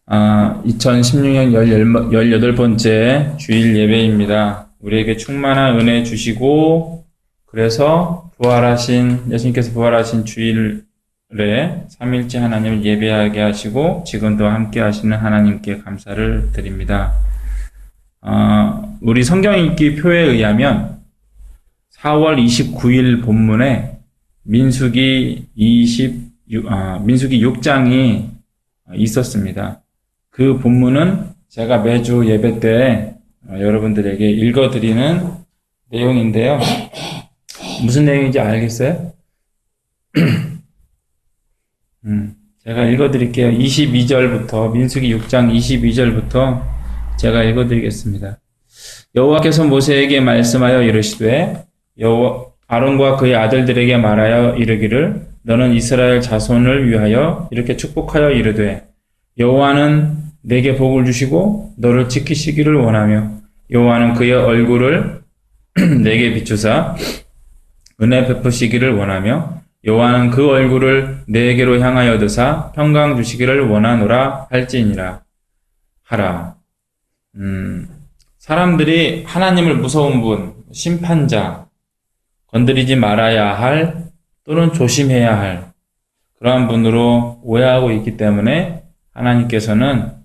2016년 18번째 주일 예배입니다. 우리에게 충만한 은혜 주시고, 그래서 예수님께서 부활하신 주일에 삼일째 하나님을 예배하게 하시고, 지금도 함께 하시는 하나님께 감사를 드립니다. 우리 성경 읽기 표에 의하면 4월 29일 본문에 민수기 6장이 있었습니다. 그 본문은 제가 매주 예배 때 여러분들에게 읽어드리는 내용인데요. 무슨 내용인지 알겠어요? 제가 읽어드릴게요. 민수기 6장 22절부터 제가 읽어드리겠습니다. 여호와께서 모세에게 말씀하여 이르시되 아론과 그의 아들들에게 말하여 이르기를 너는 이스라엘 자손을 위하여 이렇게 축복하여 이르되 여호와는 내게 복을 주시고 너를 지키시기를 원하며 여호와는 그의 얼굴을 내게 비추사 은혜 베푸시기를 원하며 여호와는 그 얼굴을 내게로 향하여 드사 평강 주시기를 원하노라 할지니라 하라. 사람들이 하나님을 무서운 분, 심판자, 건드리지 말아야 할 또는 조심해야 할 그러한 분으로 오해하고 있기 때문에 하나님께서는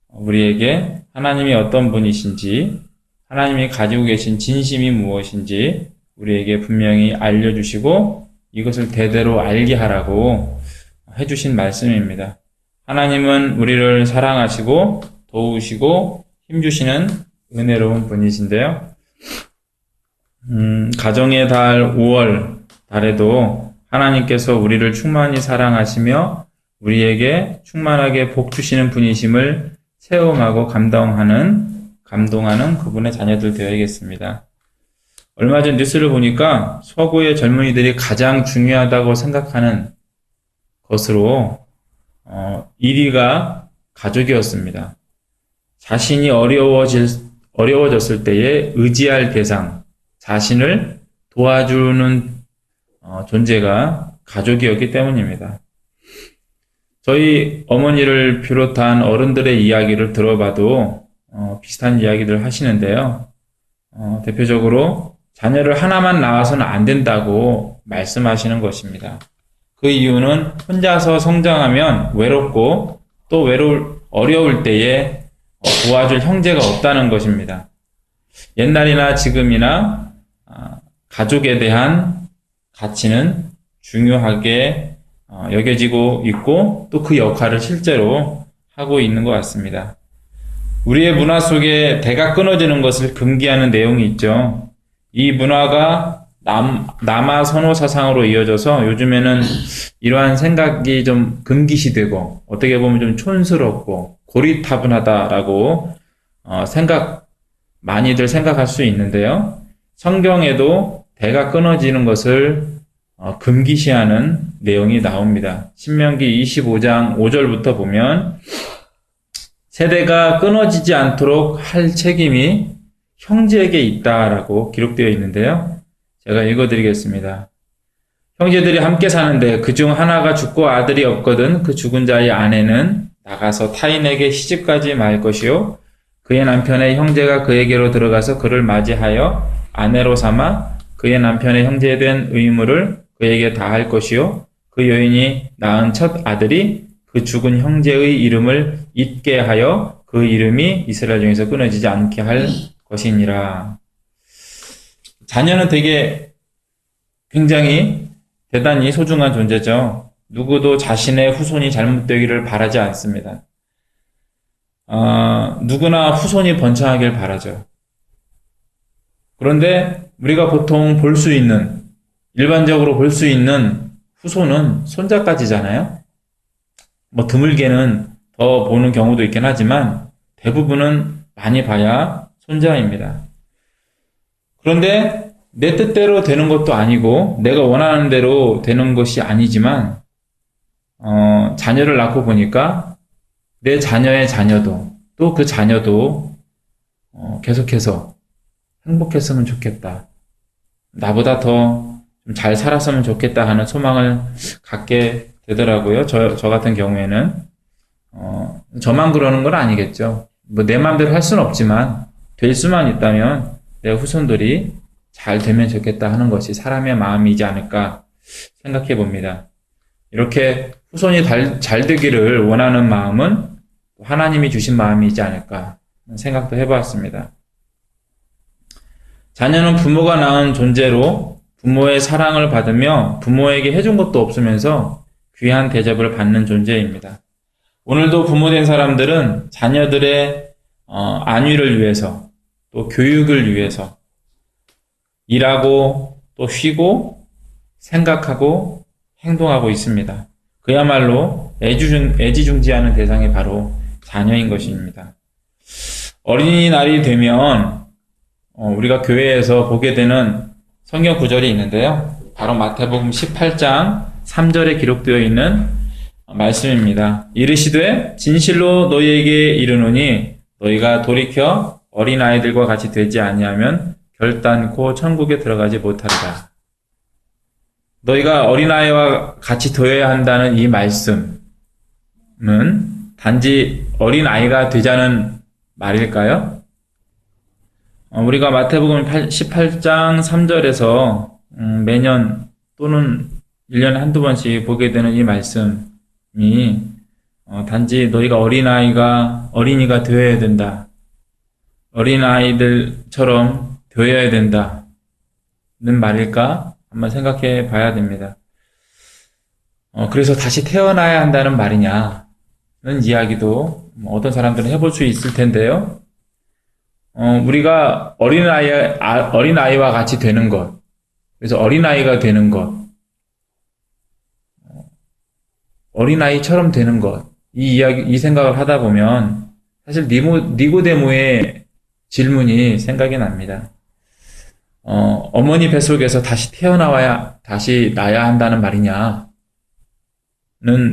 우리에게 하나님이 어떤 분이신지, 하나님이 가지고 계신 진심이 무엇인지 우리에게 분명히 알려주시고 이것을 대대로 알게 하라고 해주신 말씀입니다. 하나님은 우리를 사랑하시고 도우시고 힘주시는 은혜로운 분이신데요. 가정의 달 5월 달에도 하나님께서 우리를 충만히 사랑하시며 우리에게 충만하게 복 주시는 분이심을 체험하고 감동하는 그분의 자녀들 되어야겠습니다. 얼마 전 뉴스를 보니까 서구의 젊은이들이 가장 중요하다고 생각하는 것으로 1위가 가족이었습니다. 자신이 어려워졌을 때에 의지할 대상, 자신을 도와주는 존재가 가족이었기 때문입니다. 저희 어머니를 비롯한 어른들의 이야기를 들어봐도 비슷한 이야기들 하시는데요. 대표적으로 자녀를 하나만 낳아서는 안 된다고 말씀하시는 것입니다. 그 이유는 혼자서 성장하면 외롭고 또 어려울 때에 도와줄 형제가 없다는 것입니다. 옛날이나 지금이나 가족에 대한 가치는 중요하게 여겨지고 있고 또 그 역할을 실제로 하고 있는 것 같습니다. 우리의 문화 속에 대가 끊어지는 것을 금기하는 내용이 있죠. 이 문화가 남아 선호 사상으로 이어져서 요즘에는 이러한 생각이 좀 금기시되고 어떻게 보면 좀 촌스럽고 고리타분하다라고 많이들 생각할 수 있는데요. 성경에도 대가 끊어지는 것을 금기시하는 내용이 나옵니다. 신명기 25장 5절부터 보면 세대가 끊어지지 않도록 할 책임이 형제에게 있다라고 기록되어 있는데요. 제가 읽어드리겠습니다. 형제들이 함께 사는데 그중 하나가 죽고 아들이 없거든 그 죽은 자의 아내는 나가서 타인에게 시집가지 말 것이요 그의 남편의 형제가 그에게로 들어가서 그를 맞이하여 아내로 삼아 그의 남편의 형제에 대한 의무를 그에게 다할 것이요 그 여인이 낳은 첫 아들이 그 죽은 형제의 이름을 잊게 하여 그 이름이 이스라엘 중에서 끊어지지 않게 할 것이니라. 자녀는 굉장히 대단히 소중한 존재죠. 누구도 자신의 후손이 잘못되기를 바라지 않습니다. 누구나 후손이 번창하길 바라죠. 그런데 우리가 보통 일반적으로 볼 수 있는 후손은 손자까지잖아요. 드물게는 더 보는 경우도 있긴 하지만 대부분은 많이 봐야 손자입니다. 그런데 내 뜻대로 되는 것도 아니고 내가 원하는 대로 되는 것이 아니지만 자녀를 낳고 보니까 내 자녀의 자녀도 또 그 자녀도 계속해서 행복했으면 좋겠다. 나보다 더 잘 살았으면 좋겠다 하는 소망을 갖게 되더라고요. 저 같은 경우에는 저만 그러는 건 아니겠죠. 뭐 내 마음대로 할 수는 없지만 될 수만 있다면 내 후손들이 잘 되면 좋겠다 하는 것이 사람의 마음이지 않을까 생각해 봅니다. 이렇게 후손이 잘 되기를 원하는 마음은 하나님이 주신 마음이지 않을까 생각도 해보았습니다. 자녀는 부모가 낳은 존재로 부모의 사랑을 받으며 부모에게 해준 것도 없으면서 귀한 대접을 받는 존재입니다. 오늘도 부모된 사람들은 자녀들의 안위를 위해서 또 교육을 위해서 일하고 또 쉬고 생각하고 행동하고 있습니다. 그야말로 애지중지하는 대상이 바로 자녀인 것입니다. 어린이날이 되면 우리가 교회에서 보게 되는 성경 구절이 있는데요. 바로 마태복음 18장 3절에 기록되어 있는 말씀입니다. 이르시되 진실로 너희에게 이르노니 너희가 돌이켜 어린아이들과 같이 되지 아니하면 결단코 천국에 들어가지 못하리라. 너희가 어린아이와 같이 되어야 한다는 이 말씀은 단지 어린아이가 되자는 말일까요? 우리가 마태복음 18장 3절에서 매년 또는 1년에 한두 번씩 보게 되는 이 말씀이 단지 너희가 어린이가 되어야 된다. 어린아이들처럼 되어야 된다는 말일까? 한번 생각해 봐야 됩니다. 그래서 다시 태어나야 한다는 말이냐는 이야기도 어떤 사람들은 해볼 수 있을 텐데요. 우리가 어린아이와 같이 되는 것, 그래서 어린아이가 되는 것, 어린아이처럼 되는 것, 이 생각을 하다 보면 사실 니고데모의 질문이 생각이 납니다. 어머니 뱃속에서 다시 다시 나야 한다는 말이냐는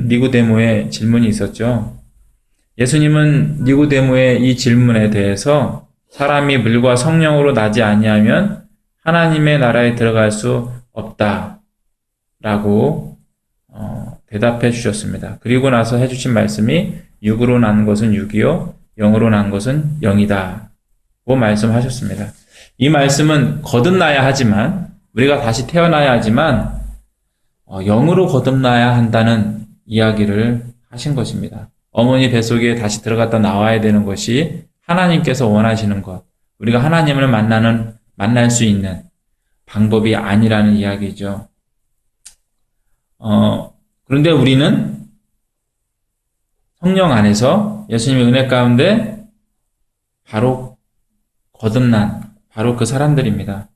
니고데모의 질문이 있었죠. 예수님은 니고데모의 이 질문에 대해서 사람이 물과 성령으로 나지 아니하면 하나님의 나라에 들어갈 수 없다라고 대답해 주셨습니다. 그리고 나서 해주신 말씀이 육으로 난 것은 육이요 영으로 난 것은 영이다 고 말씀하셨습니다. 이 말씀은 거듭나야 하지만 우리가 다시 태어나야 하지만 영으로 거듭나야 한다는 이야기를 하신 것입니다. 어머니 뱃속에 다시 들어갔다 나와야 되는 것이 하나님께서 원하시는 것, 우리가 하나님을 만날 수 있는 방법이 아니라는 이야기죠. 그런데 우리는 성령 안에서 예수님의 은혜 가운데 바로 거듭난 바로 그 사람들입니다.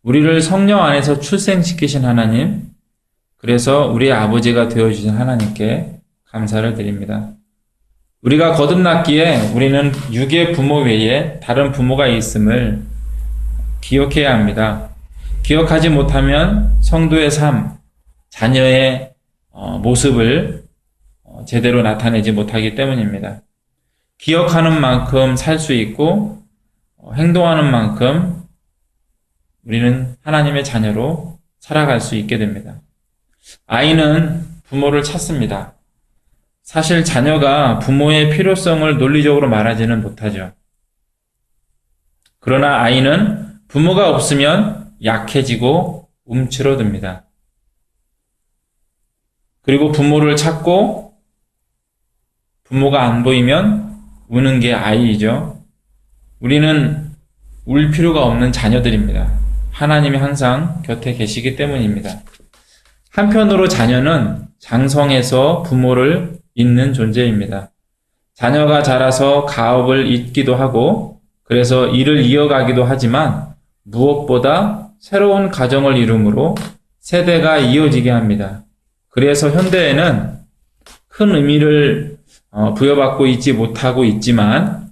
우리를 성령 안에서 출생시키신 하나님, 그래서 우리의 아버지가 되어주신 하나님께 감사를 드립니다. 우리가 거듭났기에 우리는 육의 부모 외에 다른 부모가 있음을 기억해야 합니다. 기억하지 못하면 성도의 삶, 자녀의 모습을 제대로 나타내지 못하기 때문입니다. 기억하는 만큼 살 수 있고 행동하는 만큼 우리는 하나님의 자녀로 살아갈 수 있게 됩니다. 아이는 부모를 찾습니다. 사실 자녀가 부모의 필요성을 논리적으로 말하지는 못하죠. 그러나 아이는 부모가 없으면 약해지고 움츠러듭니다. 그리고 부모를 찾고 부모가 안 보이면 우는 게 아이이죠. 우리는 울 필요가 없는 자녀들입니다. 하나님이 항상 곁에 계시기 때문입니다. 한편으로 자녀는 장성해서 부모를 잇는 존재입니다. 자녀가 자라서 가업을 잇기도 하고 그래서 일을 이어가기도 하지만 무엇보다 새로운 가정을 이룸으로 세대가 이어지게 합니다. 그래서 현대에는 큰 의미를 부여받고 있지 못하고 있지만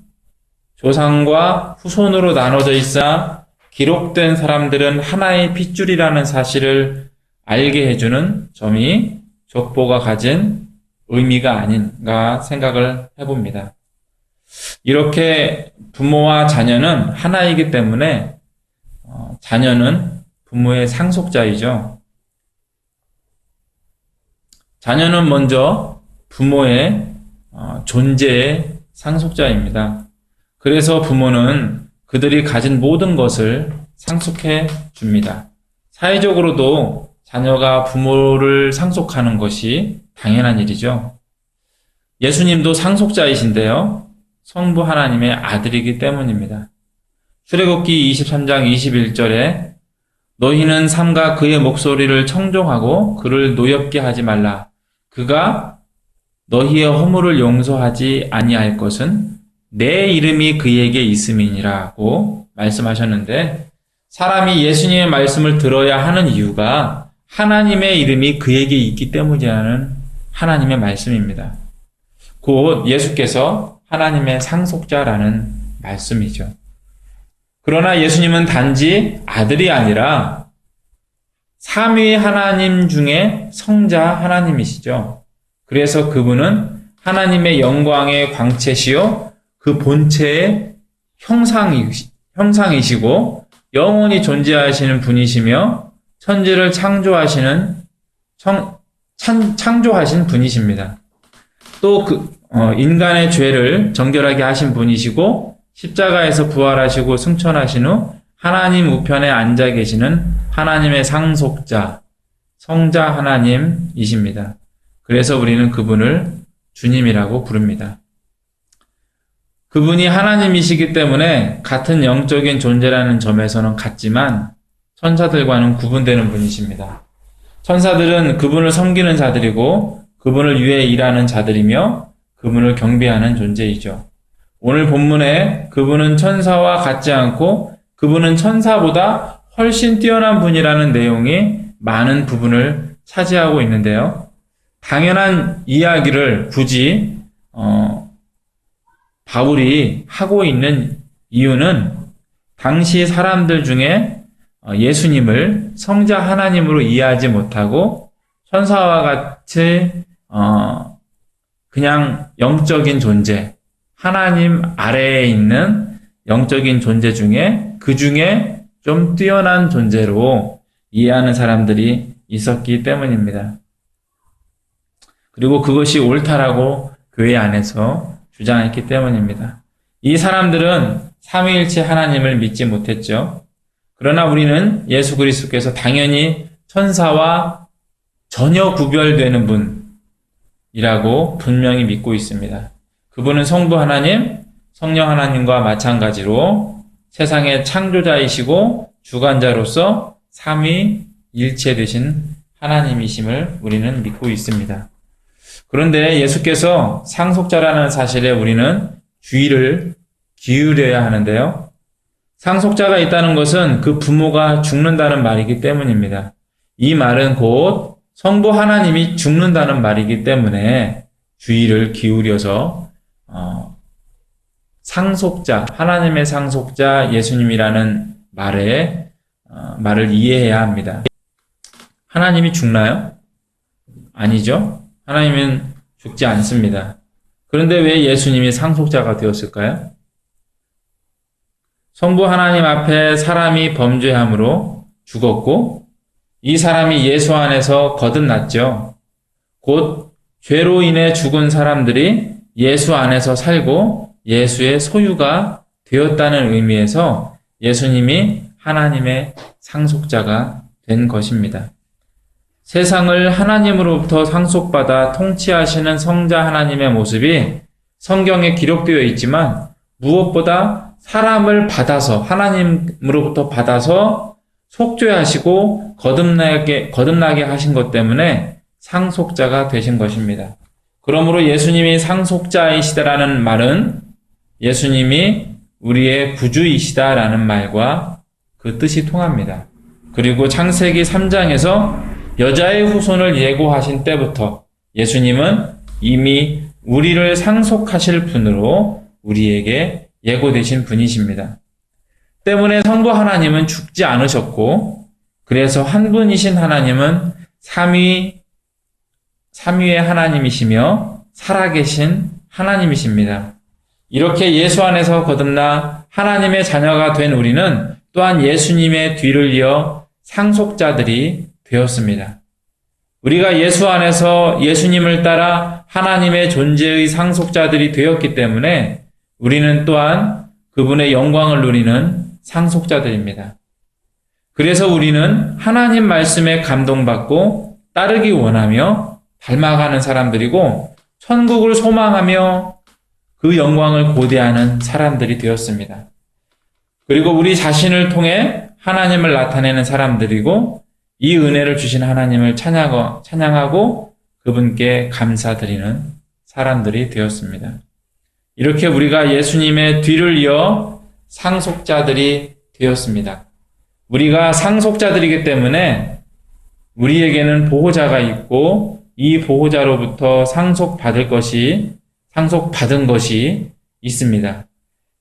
조상과 후손으로 나눠져 있어 기록된 사람들은 하나의 핏줄이라는 사실을 알게 해주는 점이 족보가 가진 의미가 아닌가 생각을 해봅니다. 이렇게 부모와 자녀는 하나이기 때문에 자녀는 부모의 상속자이죠. 자녀는 먼저 부모의 존재의 상속자입니다. 그래서 부모는 그들이 가진 모든 것을 상속해 줍니다. 사회적으로도 자녀가 부모를 상속하는 것이 당연한 일이죠. 예수님도 상속자이신데요. 성부 하나님의 아들이기 때문입니다. 출애굽기 23장 21절에 너희는 삼가 그의 목소리를 청종하고 그를 노엽게 하지 말라. 그가 너희의 허물을 용서하지 아니할 것은 내 이름이 그에게 있음이니라고 말씀하셨는데, 사람이 예수님의 말씀을 들어야 하는 이유가 하나님의 이름이 그에게 있기 때문이라는 하나님의 말씀입니다. 곧 예수께서 하나님의 상속자라는 말씀이죠. 그러나 예수님은 단지 아들이 아니라 삼위 하나님 중에 성자 하나님이시죠. 그래서 그분은 하나님의 영광의 광채시요 그 본체의 형상이시고 영원히 존재하시는 분이시며 천지를 창조하신 분이십니다. 또 인간의 죄를 정결하게 하신 분이시고 십자가에서 부활하시고 승천하신 후 하나님 우편에 앉아 계시는 하나님의 상속자, 성자 하나님이십니다. 그래서 우리는 그분을 주님이라고 부릅니다. 그분이 하나님이시기 때문에 같은 영적인 존재라는 점에서는 같지만 천사들과는 구분되는 분이십니다. 천사들은 그분을 섬기는 자들이고 그분을 위해 일하는 자들이며 그분을 경배하는 존재이죠. 오늘 본문에 그분은 천사와 같지 않고 그분은 천사보다 훨씬 뛰어난 분이라는 내용이 많은 부분을 차지하고 있는데요. 당연한 이야기를 굳이 바울이 하고 있는 이유는 당시 사람들 중에 예수님을 성자 하나님으로 이해하지 못하고 천사와 같이 그냥 영적인 존재, 하나님 아래에 있는 영적인 존재 중에 그 중에 좀 뛰어난 존재로 이해하는 사람들이 있었기 때문입니다. 그리고 그것이 옳다라고 교회 안에서 주장했기 때문입니다. 이 사람들은 삼위일체 하나님을 믿지 못했죠. 그러나 우리는 예수 그리스도께서 당연히 천사와 전혀 구별되는 분이라고 분명히 믿고 있습니다. 그분은 성부 하나님, 성령 하나님과 마찬가지로 세상의 창조자이시고 주관자로서 삼위일체 되신 하나님이심을 우리는 믿고 있습니다. 그런데 예수께서 상속자라는 사실에 우리는 주의를 기울여야 하는데요. 상속자가 있다는 것은 그 부모가 죽는다는 말이기 때문입니다. 이 말은 곧 성부 하나님이 죽는다는 말이기 때문에 주의를 기울여서 상속자, 하나님의 상속자 예수님이라는 말을 이해해야 합니다. 하나님이 죽나요? 아니죠. 하나님은 죽지 않습니다. 그런데 왜 예수님이 상속자가 되었을까요? 성부 하나님 앞에 사람이 범죄함으로 죽었고 이 사람이 예수 안에서 거듭났죠. 곧 죄로 인해 죽은 사람들이 예수 안에서 살고 예수의 소유가 되었다는 의미에서 예수님이 하나님의 상속자가 된 것입니다. 세상을 하나님으로부터 상속받아 통치하시는 성자 하나님의 모습이 성경에 기록되어 있지만 무엇보다 사람을 받아서 하나님으로부터 받아서 속죄하시고 거듭나게 하신 것 때문에 상속자가 되신 것입니다. 그러므로 예수님이 상속자이시다라는 말은 예수님이 우리의 구주이시다라는 말과 그 뜻이 통합니다. 그리고 창세기 3장에서 여자의 후손을 예고하신 때부터 예수님은 이미 우리를 상속하실 분으로 우리에게 예고되신 분이십니다. 때문에 성부 하나님은 죽지 않으셨고 그래서 한 분이신 하나님은 삼위의 하나님이시며 살아계신 하나님이십니다. 이렇게 예수 안에서 거듭나 하나님의 자녀가 된 우리는 또한 예수님의 뒤를 이어 상속자들이 되었습니다. 우리가 예수 안에서 예수님을 따라 하나님의 존재의 상속자들이 되었기 때문에 우리는 또한 그분의 영광을 누리는 상속자들입니다. 그래서 우리는 하나님 말씀에 감동받고 따르기 원하며 닮아가는 사람들이고 천국을 소망하며 그 영광을 고대하는 사람들이 되었습니다. 그리고 우리 자신을 통해 하나님을 나타내는 사람들이고 이 은혜를 주신 하나님을 찬양하고 그분께 감사드리는 사람들이 되었습니다. 이렇게 우리가 예수님의 뒤를 이어 상속자들이 되었습니다. 우리가 상속자들이기 때문에 우리에게는 보호자가 있고 이 보호자로부터 상속받은 것이 있습니다.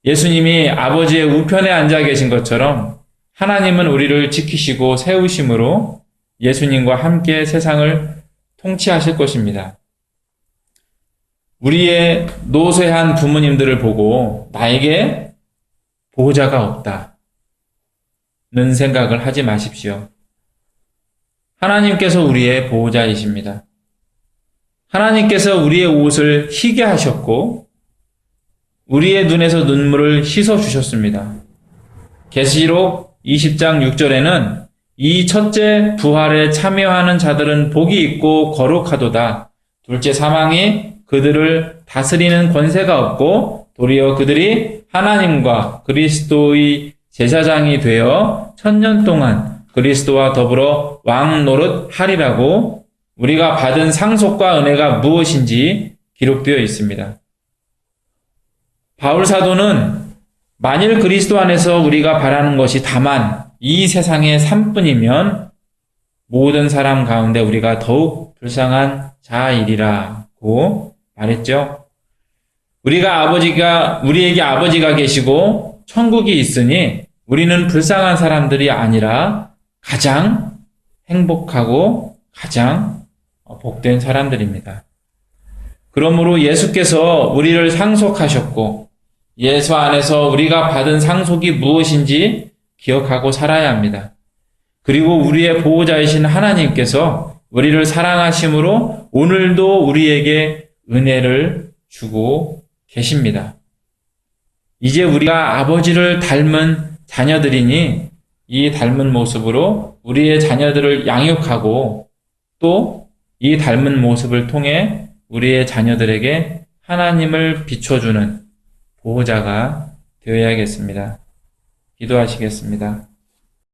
예수님이 아버지의 우편에 앉아 계신 것처럼 하나님은 우리를 지키시고 세우심으로 예수님과 함께 세상을 통치하실 것입니다. 우리의 노쇠한 부모님들을 보고 나에게 보호자가 없다는 생각을 하지 마십시오. 하나님께서 우리의 보호자이십니다. 하나님께서 우리의 옷을 희게 하셨고 우리의 눈에서 눈물을 씻어 주셨습니다. 계시록 20장 6절에는 이 첫째 부활에 참여하는 자들은 복이 있고 거룩하도다. 둘째 사망이 그들을 다스리는 권세가 없고 도리어 그들이 하나님과 그리스도의 제사장이 되어 1000년 동안 그리스도와 더불어 왕 노릇하리라고 우리가 받은 상속과 은혜가 무엇인지 기록되어 있습니다. 바울 사도는 만일 그리스도 안에서 우리가 바라는 것이 다만 이 세상의 삶뿐이면 모든 사람 가운데 우리가 더욱 불쌍한 자이리라고 말했죠. 우리에게 아버지가 계시고 천국이 있으니 우리는 불쌍한 사람들이 아니라 가장 행복하고 가장 복된 사람들입니다. 그러므로 예수께서 우리를 상속하셨고 예수 안에서 우리가 받은 상속이 무엇인지 기억하고 살아야 합니다. 그리고 우리의 보호자이신 하나님께서 우리를 사랑하심으로 오늘도 우리에게 은혜를 주고 계십니다. 이제 우리가 아버지를 닮은 자녀들이니 이 닮은 모습으로 우리의 자녀들을 양육하고 또 이 닮은 모습을 통해 우리의 자녀들에게 하나님을 비춰주는 보호자가 되어야겠습니다. 기도하시겠습니다.